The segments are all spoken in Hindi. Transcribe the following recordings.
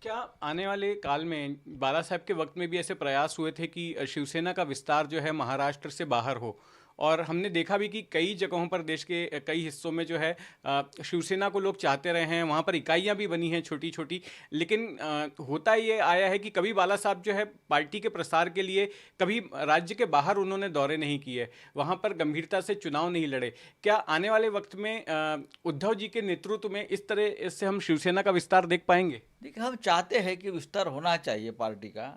क्या आने वाले काल में बाला साहब के वक्त में भी ऐसे प्रयास हुए थे कि शिवसेना का विस्तार जो है महाराष्ट्र से बाहर हो? और हमने देखा भी कि कई जगहों पर देश के कई हिस्सों में जो है शिवसेना को लोग चाहते रहे हैं, वहाँ पर इकाइयाँ भी बनी हैं छोटी छोटी। लेकिन होता ये आया है कि कभी बाला साहब जो है पार्टी के प्रसार के लिए कभी राज्य के बाहर उन्होंने दौरे नहीं किए, वहाँ पर गंभीरता से चुनाव नहीं लड़े। क्या आने वाले वक्त में उद्धव जी के नेतृत्व में इस तरह से हम शिवसेना का विस्तार देख पाएंगे? देखिए, हम चाहते हैं कि विस्तार होना चाहिए पार्टी का।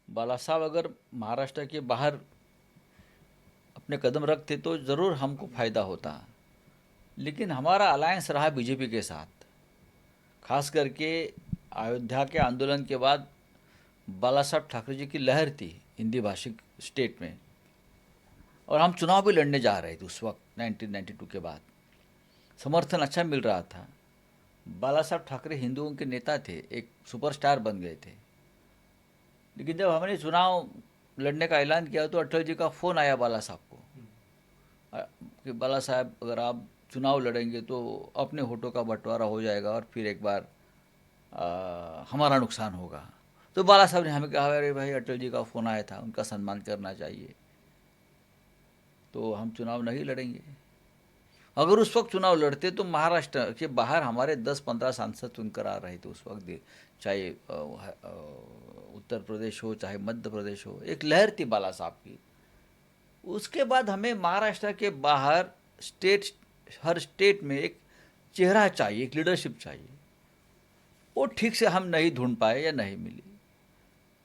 बाला साहब अगर महाराष्ट्र के बाहर अपने कदम रखते तो ज़रूर हमको फ़ायदा होता। लेकिन हमारा अलायंस रहा बीजेपी के साथ। खास करके अयोध्या के आंदोलन के बाद बाला साहब ठाकरे जी की लहर थी हिंदी भाषिक स्टेट में, और हम चुनाव भी लड़ने जा रहे थे उस वक्त 1992 के बाद। समर्थन अच्छा मिल रहा था। बाला साहब ठाकरे हिंदुओं के नेता थे, एक सुपरस्टार बन गए थे। लेकिन जब हमने चुनाव लड़ने का ऐलान किया तो अटल जी का फ़ोन आया बाला साहब को, कि बाला साहब अगर आप चुनाव लड़ेंगे तो अपने वोटों का बंटवारा हो जाएगा और फिर एक बार हमारा नुकसान होगा। तो बाला साहब ने हमें कहा, अरे भाई, अटल जी का फ़ोन आया था, उनका सम्मान करना चाहिए, तो हम चुनाव नहीं लड़ेंगे। अगर उस वक्त चुनाव लड़ते तो महाराष्ट्र के बाहर हमारे 10-15 सांसद चुनकर आ रहे थे उस वक्त, चाहे उत्तर प्रदेश हो चाहे मध्य प्रदेश हो। एक लहर थी बाला साहब की। उसके बाद हमें महाराष्ट्र के बाहर स्टेट, हर स्टेट में एक चेहरा चाहिए, एक लीडरशिप चाहिए। वो ठीक से हम नहीं ढूंढ पाए या नहीं मिली,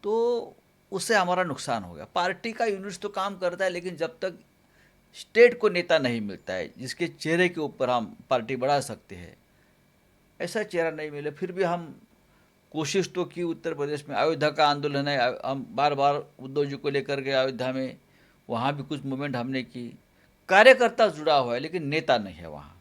तो उससे हमारा नुकसान हो गया। पार्टी का यूनिट्स तो काम करता है, लेकिन जब तक स्टेट को नेता नहीं मिलता है जिसके चेहरे के ऊपर हम पार्टी बढ़ा सकते हैं, ऐसा चेहरा नहीं मिले। फिर भी हम कोशिश तो की। उत्तर प्रदेश में अयोध्या का आंदोलन है, हम बार बार उद्धव जी को लेकर गए अयोध्या में, वहाँ भी कुछ मूवमेंट हमने की। कार्यकर्ता जुड़ा हुआ है लेकिन नेता नहीं है वहाँ।